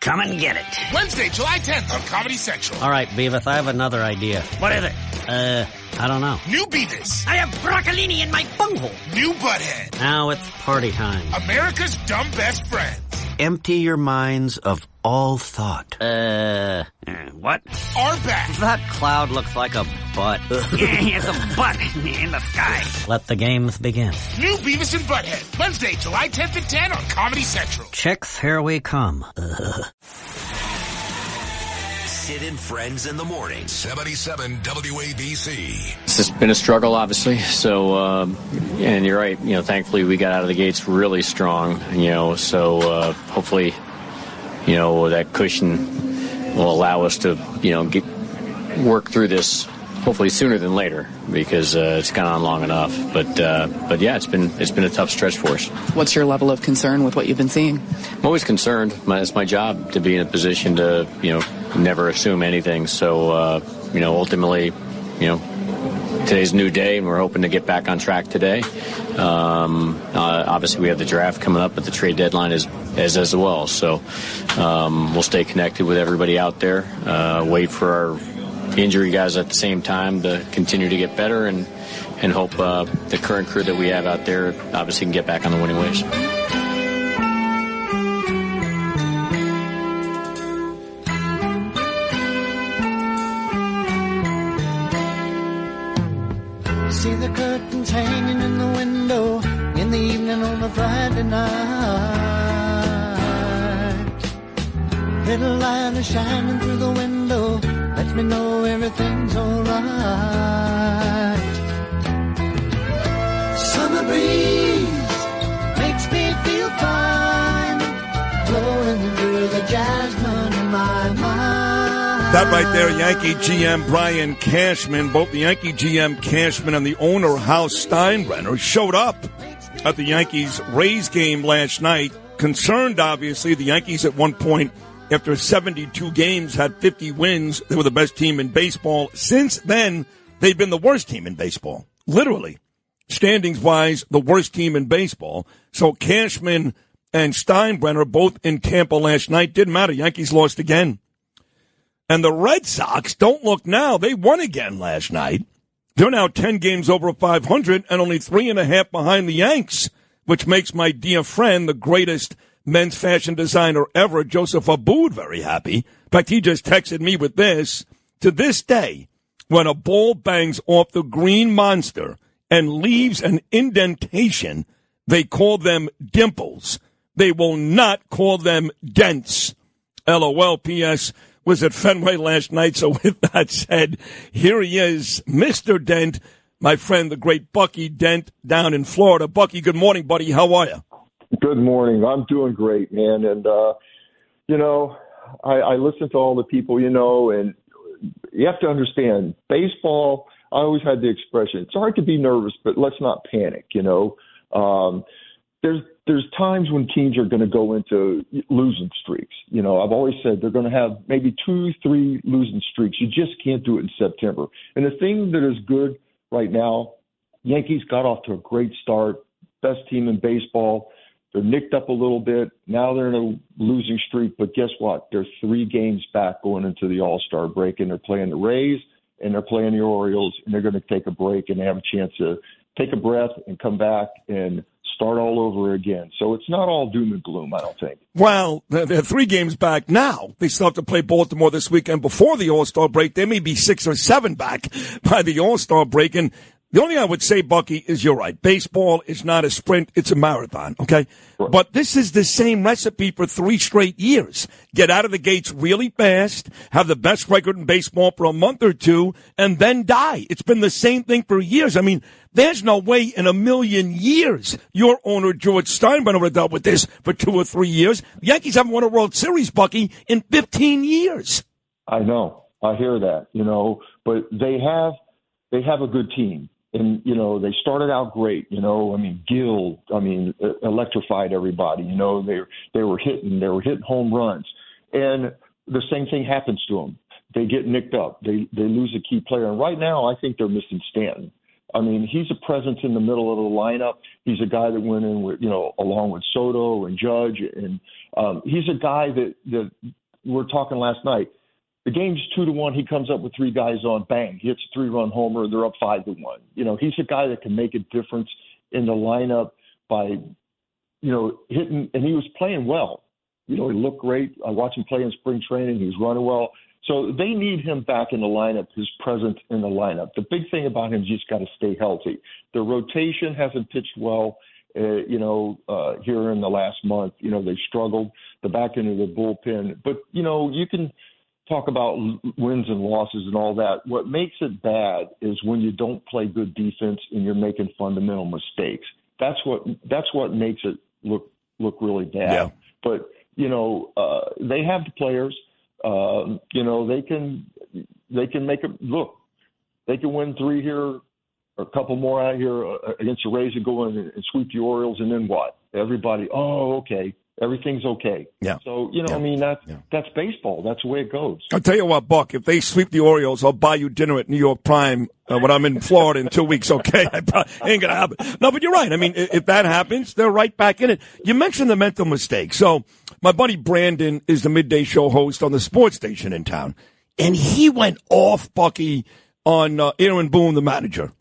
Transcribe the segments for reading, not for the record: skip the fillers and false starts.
Come and get it. Wednesday, July 10th on Comedy Central. All right, Beavis, I have another idea. What is it? I don't know. New Beavis. I have broccolini in my bunghole. New Butthead. Now it's party time. America's dumb best friends. Empty your minds of all thought. What? Are back. That cloud looks like a butt. It's a butt in the sky. Let the games begin. New Beavis and Butthead. Wednesday, July 10th at 10 on Comedy Central. Chicks, here we come. Sid and Friends in the morning. 77 WABC. It's been a struggle, obviously. So, and you're right. Thankfully we got out of the gates really strong. So hopefully, that cushion will allow us to, work through this. Hopefully sooner than later, because it's gone on long enough. But yeah, it's been a tough stretch for us. What's your level of concern with what you've been seeing? I'm always concerned. It's my job to be in a position to never assume anything. So ultimately, today's a new day, and we're hoping to get back on track today. Obviously, we have the draft coming up, but the trade deadline is as well. So we'll stay connected with everybody out there. Wait for our injury guys at the same time to continue to get better, and hope the current crew that we have out there obviously can get back on the winning ways. See the curtains hanging in the window in the evening on a Friday night. Little light is shining through the window, lets me know everything's alright. Summer breeze makes me feel fine, blowing through the jasmine in my mind. That right there, Yankee GM Brian Cashman, both the Yankee GM Cashman and the owner House Steinbrenner showed up at the Yankees-Rays game last night. Concerned, obviously, the Yankees at one point, after 72 games, had 50 wins. They were the best team in baseball. Since then, they've been the worst team in baseball. Literally. Standings-wise, the worst team in baseball. So Cashman and Steinbrenner both in Tampa last night. Didn't matter. Yankees lost again. And the Red Sox don't look now. They won again last night. They're now 10 games over 500 and only 3.5 behind the Yanks, which makes my dear friend, the greatest men's fashion designer ever, Joseph Abboud, very happy. In fact, he just texted me with this. To this day, when a ball bangs off the green monster and leaves an indentation, they call them dimples. They will not call them dents. LOL. P.S. was at Fenway last night, so with that said, here he is, Mr. Dent, my friend, the great Bucky Dent down in Florida. Bucky, good morning, buddy. How are you? Good morning. I'm doing great, man. And, I listen to all the people, and you have to understand, baseball, I always had the expression, it's hard to be nervous, but let's not panic, There's times when teams are going to go into losing streaks. I've always said they're going to have maybe 2-3 losing streaks. You just can't do it in September. And the thing that is good right now, Yankees got off to a great start, best team in baseball. They're nicked up a little bit. Now they're in a losing streak, but guess what? They're 3 games back going into the All-Star break, and they're playing the Rays, and they're playing the Orioles, and they're going to take a break, and they have a chance to take a breath and come back and start all over again. So it's not all doom and gloom, I don't think. Well, they're 3 games back now. They still have to play Baltimore this weekend before the All-Star break. They may be 6 or 7 back by the All-Star break. And the only thing I would say, Bucky, is you're right. Baseball is not a sprint. It's a marathon, okay? Right. But this is the same recipe for 3 straight years. Get out of the gates really fast, have the best record in baseball for a month or 2, and then die. It's been the same thing for years. I mean, there's no way in a million years your owner, George Steinbrenner, would have dealt with this for 2 or 3 years. The Yankees haven't won a World Series, Bucky, in 15 years. I know. I hear that, but they have a good team. And, they started out great, Gill, electrified everybody, they were hitting home runs. And the same thing happens to them. They get nicked up. They lose a key player. And right now, I think they're missing Stanton. I mean, he's a presence in the middle of the lineup. He's a guy that went in with, along with Soto and Judge, and he's a guy that we were talking last night. The game's 2-1. He comes up with three guys on, bang, he hits a 3-run homer. They're up 5-1. He's a guy that can make a difference in the lineup by, hitting, and he was playing well. He looked great. I watched him play in spring training. He was running well. So they need him back in the lineup, his presence in the lineup. The big thing about him is he's got to stay healthy. The rotation hasn't pitched well, here in the last month. They struggled the back end of the bullpen. But, you can talk about wins and losses and all that. What makes it bad is when you don't play good defense and you're making fundamental mistakes. That's what makes it look really bad. Yeah. But, they have the players. They can make it look. They can win 3 here, or a couple more out here against the Rays and go in and sweep the Orioles, and then what? Everybody, okay, everything's okay. Yeah. So that's baseball. That's the way it goes. I'll tell you what, Buck. If they sweep the Orioles, I'll buy you dinner at New York Prime when I'm in Florida in 2 weeks. Okay, ain't gonna happen. No, but you're right. I mean, if that happens, they're right back in it. You mentioned the mental mistake. So my buddy Brandon is the midday show host on the sports station in town, and he went off, Bucky, on Aaron Boone, the manager.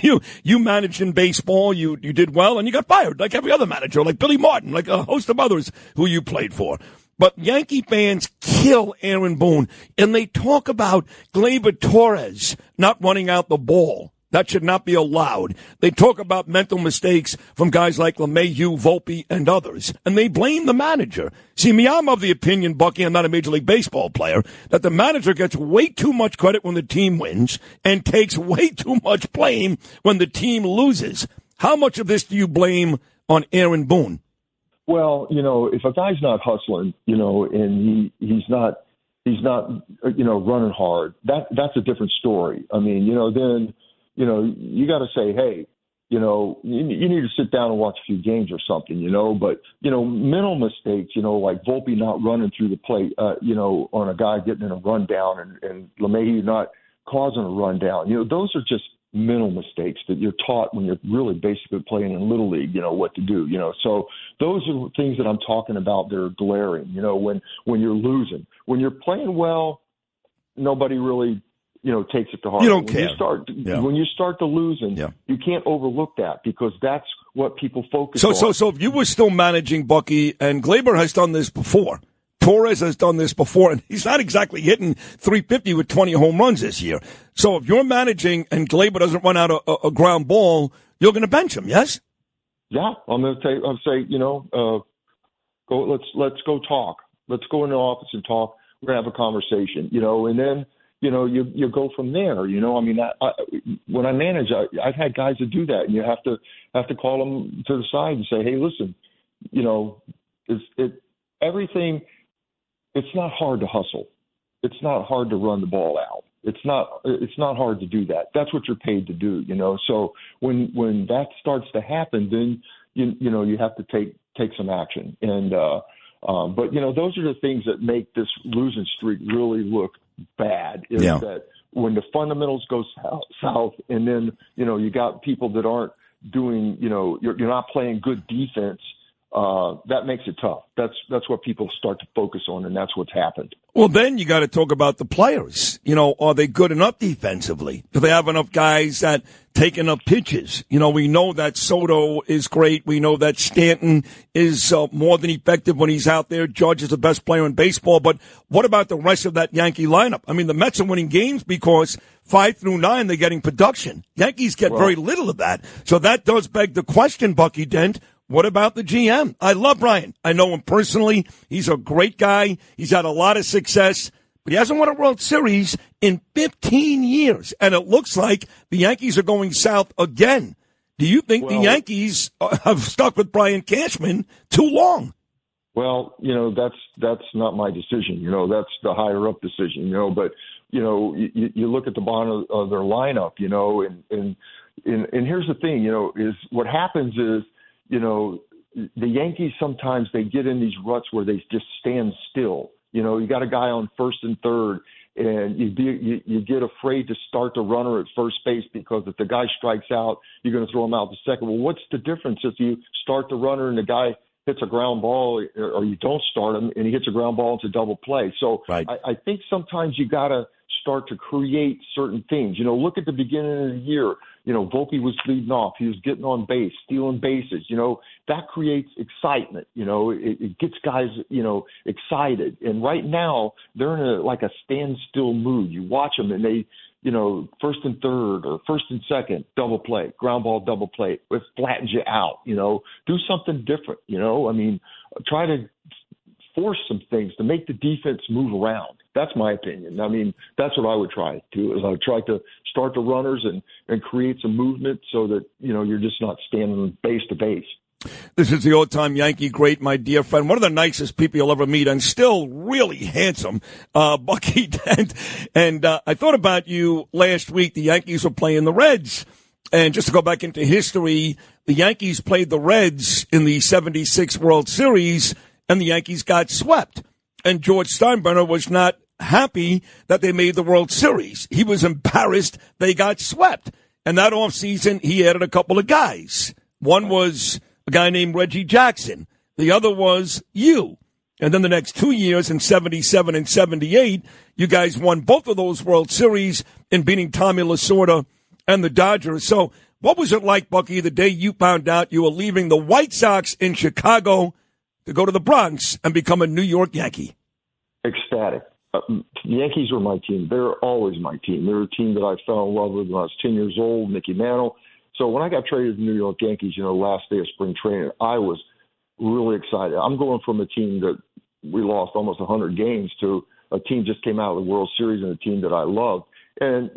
You managed in baseball, you did well, and you got fired like every other manager, like Billy Martin, like a host of others who you played for. But Yankee fans kill Aaron Boone, and they talk about Gleyber Torres not running out the ball. That should not be allowed. They talk about mental mistakes from guys like LeMahieu, Volpe, and others, and they blame the manager. See, me, I'm of the opinion, Bucky, I'm not a Major League Baseball player, that the manager gets way too much credit when the team wins and takes way too much blame when the team loses. How much of this do you blame on Aaron Boone? Well, if a guy's not hustling, and he's not running hard, that's a different story. I mean, then you got to say, hey, you need to sit down and watch a few games or something, but, mental mistakes, like Volpe not running through the plate, on a guy getting in a rundown and LeMahieu not causing a rundown, those are just mental mistakes that you're taught when you're really basically playing in Little League, what to do, so those are things that I'm talking about that are glaring, when you're losing. When you're playing well, nobody really takes it to heart. You don't care. When you start to losing, you can't overlook that because that's what people focus on. So if you were still managing, Bucky, and Gleyber has done this before, Torres has done this before, and he's not exactly hitting 350 with 20 home runs this year. So if you're managing and Gleyber doesn't run out a ground ball, you're going to bench him, yes? Yeah, I'm going to say, go. Let's go talk. Let's go in the office and talk. We're going to have a conversation, and then. You go from there. When I manage, I've had guys that do that, and you have to call them to the side and say, hey, listen, everything. It's not hard to hustle. It's not hard to run the ball out. It's not hard to do that. That's what you're paid to do. So when that starts to happen, then you have to take some action. And but those are the things that make this losing streak really look bad, is that when the fundamentals go south and then, you got people that aren't doing, you're not playing good defense, that makes it tough. That's what people start to focus on, and that's what's happened. Well, then you got to talk about the players. Are they good enough defensively? Do they have enough guys that take enough pitches? We know that Soto is great. We know that Stanton is more than effective when he's out there. Judge is the best player in baseball. But what about the rest of that Yankee lineup? I mean, the Mets are winning games because 5 through 9 they're getting production. Yankees get very little of that. So that does beg the question, Bucky Dent. What about the GM? I love Brian. I know him personally. He's a great guy. He's had a lot of success, but he hasn't won a World Series in 15 years. And it looks like the Yankees are going south again. Do you think the Yankees have stuck with Brian Cashman too long? Well, that's not my decision. That's the higher up decision, but, you look at the bottom of their lineup, and here's the thing, is what happens is, the Yankees sometimes they get in these ruts where they just stand still. You got a guy on first and third, and you get afraid to start the runner at first base because if the guy strikes out, you're going to throw him out the second. Well, what's the difference if you start the runner and the guy hits a ground ball, or you don't start him and he hits a ground ball into double play? So right. I think sometimes you got to start to create certain things. Look at the beginning of the year. Volpe was leading off. He was getting on base, stealing bases. That creates excitement. It gets guys, excited. And right now they're in a standstill mood. You watch them and they, first and third or first and second, double play, ground ball, double play. It flattens you out. Do something different. Try to force some things to make the defense move around. That's my opinion. That's what I would try to do, is I would try to start the runners and create some movement so that, you're just not standing base to base. This is the old-time Yankee great, my dear friend, one of the nicest people you'll ever meet, and still really handsome, Bucky Dent. And I thought about you last week. The Yankees were playing the Reds. And just to go back into history, the Yankees played the Reds in the 76 World Series, and the Yankees got swept. And George Steinbrenner was not happy that they made the World Series. He was embarrassed they got swept. And that offseason, he added a couple of guys. One was a guy named Reggie Jackson. The other was you. And then the next 2 years, in 77 and 78, you guys won both of those World Series in beating Tommy Lasorda and the Dodgers. So what was it like, Bucky, the day you found out you were leaving the White Sox in Chicago to go to the Bronx and become a New York Yankee? Ecstatic. The Yankees were my team. They're always my team. They're a team that I fell in love with when I was 10 years old, Mickey Mantle. So when I got traded to the New York Yankees, last day of spring training, I was really excited. I'm going from a team that we lost almost 100 games to a team just came out of the World Series and a team that I loved. And,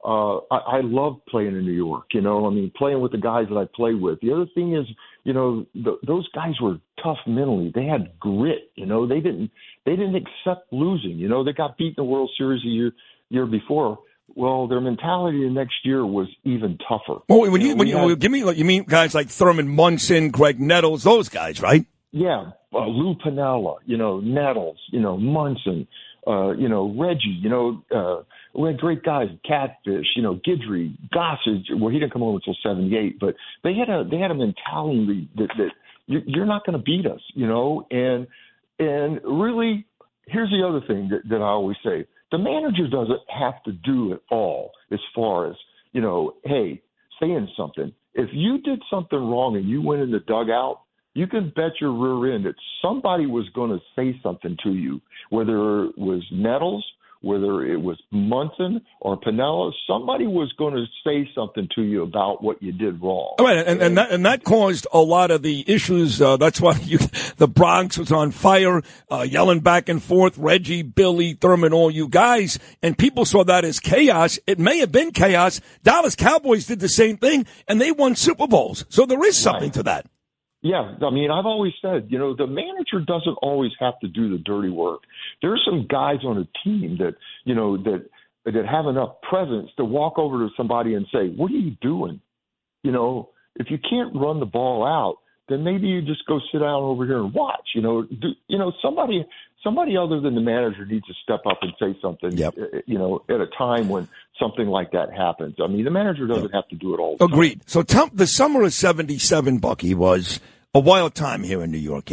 I love playing in New York, playing with the guys that I play with. The other thing is, those guys were tough mentally. They had grit, they didn't accept losing. They got beat in the World Series a year before. Well, their mentality the next year was even tougher. Well, when you mean guys like Thurman Munson, Greg Nettles, those guys, right? Yeah, Lou Piniella, Nettles, Munson, Reggie, we had great guys, Catfish, Guidry, Gossage. Well, he didn't come over until 78, but they had a mentality that you're not going to beat us, and really, here's the other thing that I always say. The manager doesn't have to do it all as far as, hey, saying something. If you did something wrong and you went in the dugout, you can bet your rear end that somebody was going to say something to you, whether it was Nettles, whether it was Munson or Piniella, somebody was going to say something to you about what you did wrong. All right, and that caused a lot of the issues. That's why the Bronx was on fire, yelling back and forth, Reggie, Billy, Thurman, all you guys, and people saw that as chaos. It may have been chaos. Dallas Cowboys did the same thing, and they won Super Bowls. So there is something to that. Yeah, I've always said, the manager doesn't always have to do the dirty work. There are some guys on a team that, that have enough presence to walk over to somebody and say, what are you doing? If you can't run the ball out, then maybe you just go sit down over here and watch. Somebody other than the manager needs to step up and say something, yep. At a time when something like that happens. The manager doesn't have to do it all the Agreed. time. So the summer of 77, Bucky, was a wild time here in New York,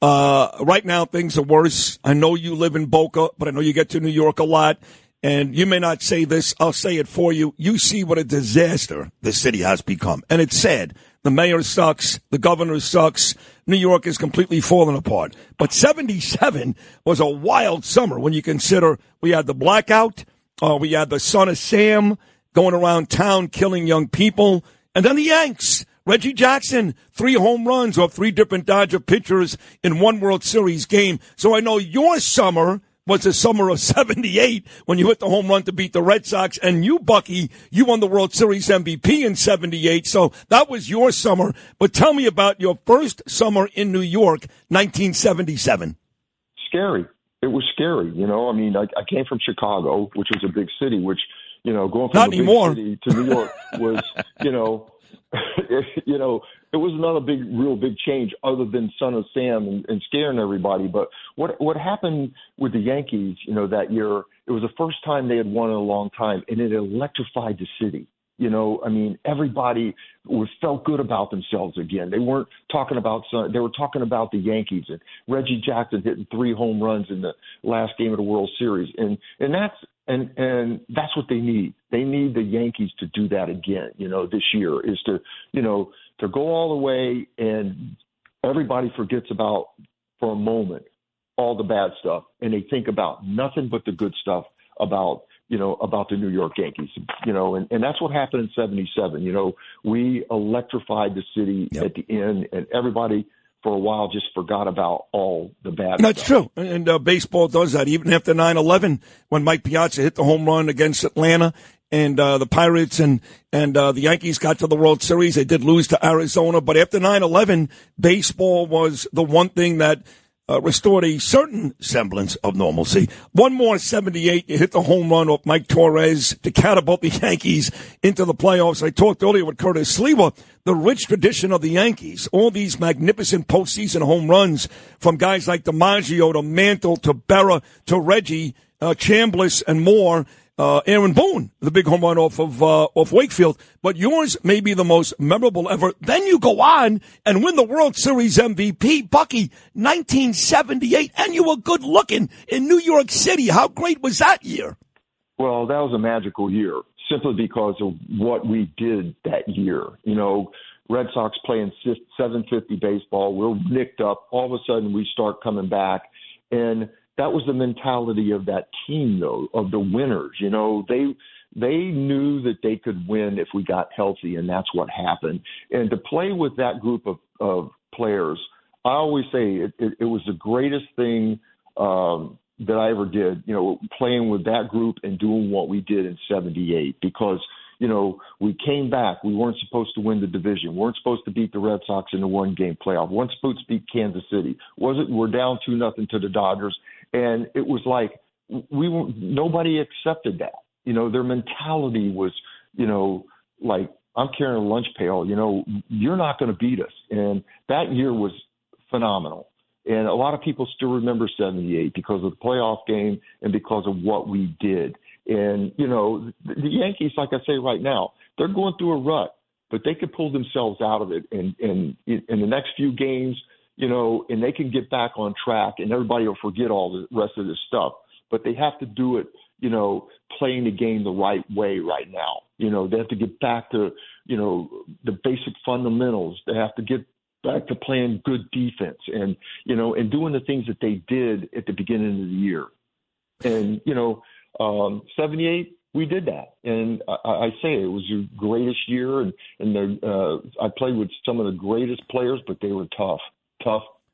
Right now, things are worse. I know you live in Boca, but I know you get to New York a lot. And you may not say this. I'll say it for you. You see what a disaster the city has become. And it's sad. The mayor sucks. The governor sucks. New York is completely falling apart. But 77 was a wild summer when you consider we had the blackout. We had the son of Sam going around town killing young people. And then the Yanks. Reggie Jackson, 3 home runs off 3 different Dodger pitchers in one World Series game. So I know your summer was the summer of 78 when you hit the home run to beat the Red Sox. And you, Bucky, you won the World Series MVP in 78. So that was your summer. But tell me about your first summer in New York, 1977. Scary. It was scary. I came from Chicago, which was a big city, which, going from the big city to New York was, it was not a real big change other than Son of Sam and scaring everybody. But what happened with the Yankees, that year, it was the first time they had won in a long time, and it electrified the city. Everybody felt good about themselves again. They weren't talking about they were talking about the Yankees and Reggie Jackson hitting 3 home runs in the last game of the World Series, and that's what they need. They need the Yankees to do that again. This year is to go all the way, and everybody forgets about for a moment all the bad stuff, and they think about nothing but the good stuff about the New York Yankees, and that's what happened in 77. We electrified the city at the end, and everybody for a while just forgot about all the bad That's stuff. true. And baseball does that. Even after 9/11, when Mike Piazza hit the home run against Atlanta and the Pirates and the Yankees got to the World Series, they did lose to Arizona. But after 9/11, baseball was the one thing that restored a certain semblance of normalcy. One more 78, you hit the home run off Mike Torres to catapult the Yankees into the playoffs. I talked earlier with Curtis Slewa, the rich tradition of the Yankees, all these magnificent postseason home runs from guys like DiMaggio to Mantle to Berra to Reggie, Chambliss and more. Aaron Boone, the big home run off Wakefield, but yours may be the most memorable ever. Then you go on and win the World Series MVP, Bucky, 1978, and you were good looking in New York City. How great was that year? Well, that was a magical year, simply because of what we did that year. Red Sox playing 750 baseball, we're nicked up. All of a sudden, we start coming back, and that was the mentality of that team, though, of the winners. They knew that they could win if we got healthy, and that's what happened. And to play with that group of players, I always say it was the greatest thing that I ever did, playing with that group and doing what we did in 78, because we came back. We weren't supposed to win the division. We weren't supposed to beat the Red Sox in the one-game playoff. We weren't supposed to beat Kansas City. We're down 2-0 to the Dodgers. And it was like nobody accepted that. Their mentality was, like, I'm carrying a lunch pail. You're not going to beat us. And that year was phenomenal. And a lot of people still remember 78 because of the playoff game and because of what we did. And, the Yankees, like I say right now, they're going through a rut, but they could pull themselves out of it. And in the next few games, and they can get back on track, and everybody will forget all the rest of this stuff. But they have to do it, playing the game the right way right now. They have to get back to, the basic fundamentals. They have to get back to playing good defense and doing the things that they did at the beginning of the year. And, 78, we did that. And I say it was the greatest year. And I played with some of the greatest players, but they were tough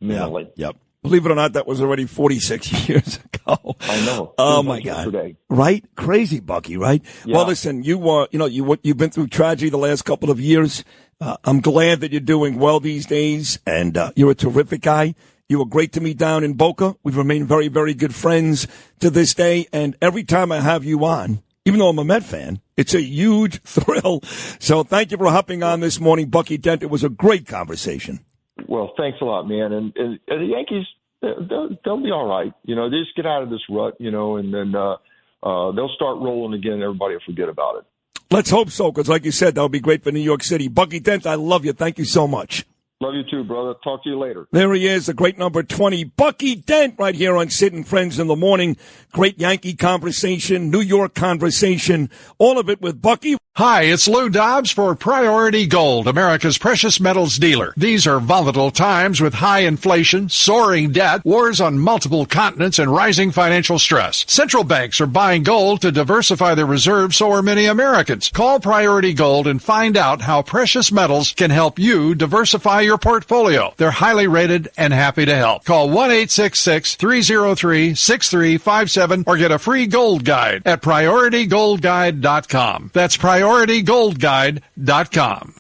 mentally. Yep. Believe it or not, that was already 46 years ago. I know. Oh my God. Yesterday. Right? Crazy, Bucky, right? Yeah. Well, listen, you've been through tragedy the last couple of years. I'm glad that you're doing well these days, and you're a terrific guy. You were great to me down in Boca. We've remained very, very good friends to this day, and every time I have you on, even though I'm a Met fan, it's a huge thrill. So thank you for hopping on this morning, Bucky Dent. It was a great conversation. Well, thanks a lot, man. And the Yankees, they'll be all right. They just get out of this rut, and then they'll start rolling again. Everybody will forget about it. Let's hope so, because like you said, that'll be great for New York City. Bucky Dent, I love you. Thank you so much. Love you too, brother. Talk to you later. There he is, the great number 20, Bucky Dent, right here on Sid and Friends in the Morning. Great Yankee conversation, New York conversation, all of it with Bucky. Hi, it's Lou Dobbs for Priority Gold, America's precious metals dealer. These are volatile times with high inflation, soaring debt, wars on multiple continents, and rising financial stress. Central banks are buying gold to diversify their reserves, so are many Americans. Call Priority Gold and find out how precious metals can help you diversify your portfolio. They're highly rated and happy to help. Call 1-866-303-6357 or get a free gold guide at PriorityGoldGuide.com. That's PriorityGoldGuide.com.